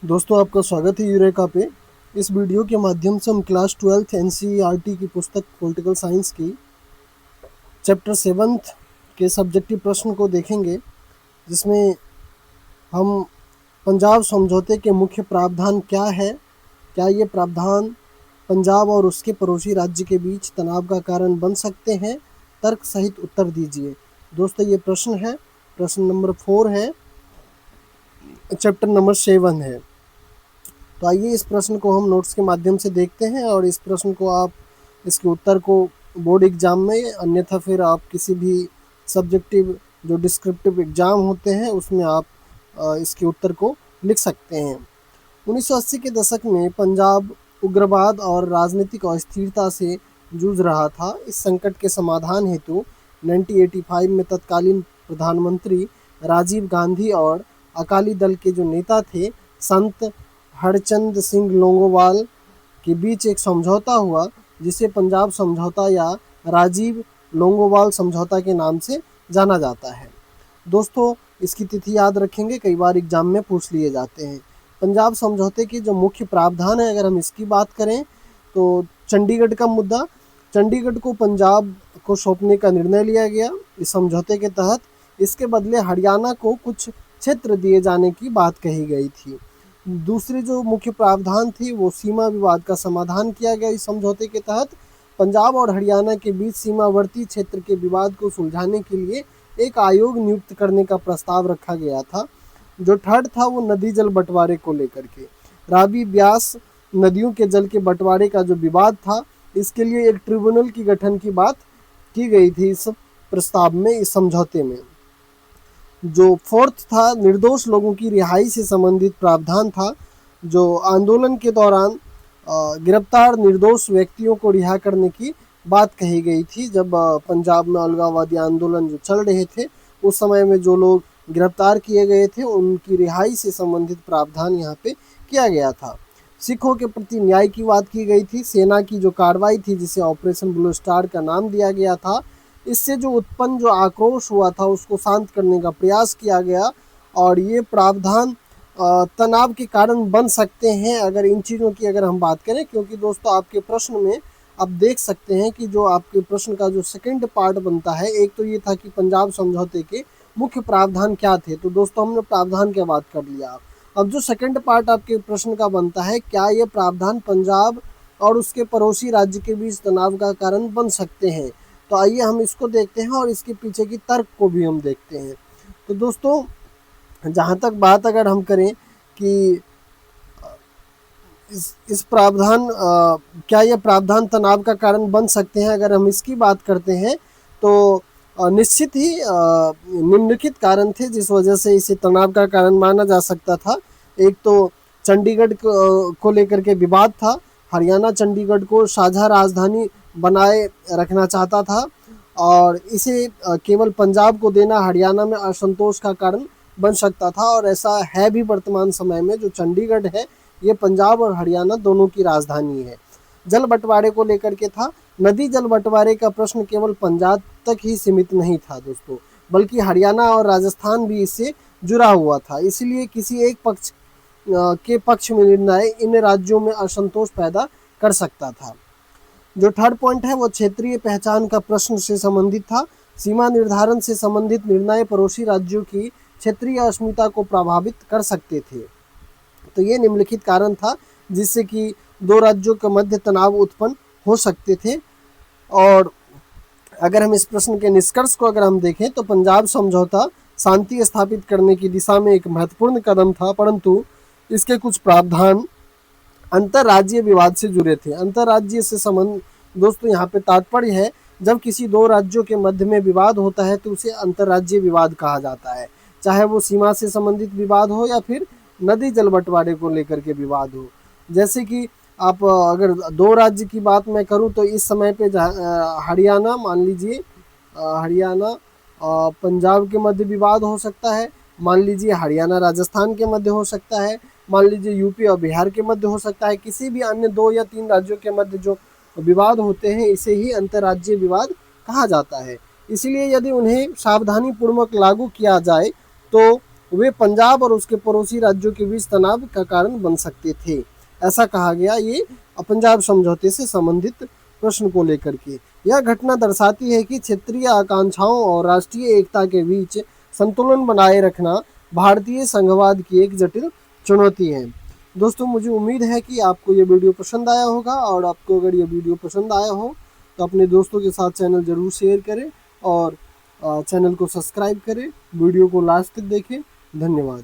दोस्तों आपका स्वागत है यूरेका पे। इस वीडियो के माध्यम से हम क्लास 12th एनसीईआरटी की पुस्तक पॉलिटिकल साइंस की चैप्टर 7th के सब्जेक्टिव प्रश्न को देखेंगे, जिसमें हम पंजाब समझौते के मुख्य प्रावधान क्या है, क्या ये प्रावधान पंजाब और उसके पड़ोसी राज्य के बीच तनाव का कारण बन सकते हैं, तर्क सहित उत्तर दीजिए। दोस्तों ये प्रश्न है, प्रश्न नंबर 4 है, चैप्टर नंबर 7 है। तो आइए इस प्रश्न को हम नोट्स के माध्यम से देखते हैं और इस प्रश्न को आप इसके उत्तर को बोर्ड एग्जाम में, अन्यथा फिर आप किसी भी सब्जेक्टिव जो डिस्क्रिप्टिव एग्जाम होते हैं उसमें आप इसके उत्तर को लिख सकते हैं। 1980 के दशक में पंजाब उग्रवाद और राजनीतिक अस्थिरता से जूझ रहा था। इस संकट के समाधान हेतु 1985 में तत्कालीन प्रधानमंत्री राजीव गांधी और अकाली दल के जो नेता थे संत हरचंद सिंह लोंगोवाल के बीच एक समझौता हुआ, जिसे पंजाब समझौता या राजीव लोंगोवाल समझौता के नाम से जाना जाता है। दोस्तों इसकी तिथि याद रखेंगे, कई बार एग्जाम में पूछ लिए जाते हैं। पंजाब समझौते के जो मुख्य प्रावधान है, अगर हम इसकी बात करें तो चंडीगढ़ का मुद्दा, चंडीगढ़ को पंजाब को सौंपने का निर्णय लिया गया इस समझौते के तहत। इसके बदले हरियाणा को कुछ क्षेत्र दिए जाने की बात कही गई थी। दूसरी जो मुख्य प्रावधान थी वो सीमा विवाद का समाधान किया गया इस समझौते के तहत। पंजाब और हरियाणा के बीच सीमावर्ती क्षेत्र के विवाद को सुलझाने के लिए एक आयोग नियुक्त करने का प्रस्ताव रखा गया था। जो थर्ड था वो नदी जल बंटवारे को लेकर के, रावी ब्यास नदियों के जल के बंटवारे का जो विवाद था, इसके लिए एक ट्रिब्यूनल की गठन की बात की गई थी इस प्रस्ताव में, इस समझौते में। जो फोर्थ था, निर्दोष लोगों की रिहाई से संबंधित प्रावधान था। जो आंदोलन के दौरान गिरफ्तार निर्दोष व्यक्तियों को रिहा करने की बात कही गई थी। जब पंजाब में अलगाववादी आंदोलन जो चल रहे थे, उस समय में जो लोग गिरफ्तार किए गए थे उनकी रिहाई से संबंधित प्रावधान यहाँ पे किया गया था। सिखों के प्रति न्याय की बात की गई थी। सेना की जो कार्रवाई थी, जिसे ऑपरेशन ब्लू स्टार का नाम दिया गया था, इससे जो उत्पन्न जो आक्रोश हुआ था उसको शांत करने का प्रयास किया गया। और ये प्रावधान तनाव के कारण बन सकते हैं, अगर इन चीज़ों की अगर हम बात करें, क्योंकि दोस्तों आपके प्रश्न में आप देख सकते हैं कि जो आपके प्रश्न का जो सेकंड पार्ट बनता है, एक तो ये था कि पंजाब समझौते के मुख्य प्रावधान क्या थे। तो दोस्तों हमने प्रावधान की बात कर लिया। अब जो सेकंड पार्ट आपके प्रश्न का बनता है, क्या ये प्रावधान पंजाब और उसके पड़ोसी राज्य के बीच तनाव का कारण बन सकते हैं। तो आइए हम इसको देखते हैं और इसके पीछे की तर्क को भी हम देखते हैं। तो दोस्तों जहाँ तक बात अगर हम करें कि इस प्रावधान क्या ये प्रावधान तनाव का कारण बन सकते हैं, अगर हम इसकी बात करते हैं तो निश्चित ही निम्नलिखित कारण थे जिस वजह से इसे तनाव का कारण माना जा सकता था। एक तो चंडीगढ़ को लेकर के विवाद था। हरियाणा चंडीगढ़ को साझा राजधानी बनाए रखना चाहता था और इसे केवल पंजाब को देना हरियाणा में असंतोष का कारण बन सकता था। और ऐसा है भी वर्तमान समय में, जो चंडीगढ़ है ये पंजाब और हरियाणा दोनों की राजधानी है। जल बंटवारे को लेकर के था। नदी जल बंटवारे का प्रश्न केवल पंजाब तक ही सीमित नहीं था दोस्तों, बल्कि हरियाणा और राजस्थान भी इससे जुड़ा हुआ था। इसलिए किसी एक पक्ष के पक्ष में निर्णय इन राज्यों में असंतोष पैदा कर सकता था। जो थर्ड पॉइंट है वो क्षेत्रीय पहचान का प्रश्न से संबंधित था। सीमा निर्धारण से संबंधित निर्णय पड़ोसी राज्यों की क्षेत्रीय अस्मिता को प्रभावित कर सकते थे। तो ये निम्नलिखित कारण था जिससे कि दो राज्यों के मध्य तनाव उत्पन्न हो सकते थे। और अगर हम इस प्रश्न के निष्कर्ष को अगर हम देखें तो पंजाब समझौता शांति स्थापित करने की दिशा में एक महत्वपूर्ण कदम था, परंतु इसके कुछ प्रावधान अंतर्राज्यीय विवाद से जुड़े थे। अंतर्राज्यीय से संबंध दोस्तों यहाँ पे तात्पर्य है, जब किसी दो राज्यों के मध्य में विवाद होता है तो उसे अंतर्राज्यीय विवाद कहा जाता है, चाहे वो सीमा से संबंधित विवाद हो या फिर नदी जल बंटवारे को लेकर के विवाद हो। जैसे कि आप अगर दो राज्य की बात मैं करूं तो इस समय पे हरियाणा मान लीजिए, हरियाणा पंजाब के मध्य विवाद हो सकता है, मान लीजिए हरियाणा राजस्थान के मध्य हो सकता है, मान लीजिए यूपी और बिहार के मध्य हो सकता है। किसी भी अन्य दो या तीन राज्यों के मध्य जो विवाद होते हैं इसे ही अंतर्राज्यीय विवाद कहा जाता है। इसलिए यदि उन्हें सावधानी पूर्वक लागू किया जाए तो वे पंजाब और उसके पड़ोसी राज्यों के बीच तनाव का कारण बन सकते थे। ऐसा कहा गया ये पंजाब समझौते से संबंधित प्रश्न को लेकर के। यह घटना दर्शाती है कि क्षेत्रीय आकांक्षाओं और राष्ट्रीय एकता के बीच संतुलन बनाए रखना भारतीय संघवाद की एक जटिल चुनौती है। दोस्तों, मुझे उम्मीद है कि आपको ये वीडियो पसंद आया होगा, और आपको अगर ये वीडियो पसंद आया हो तो अपने दोस्तों के साथ चैनल ज़रूर शेयर करें और चैनल को सब्सक्राइब करें। वीडियो को लास्ट तक देखें। धन्यवाद।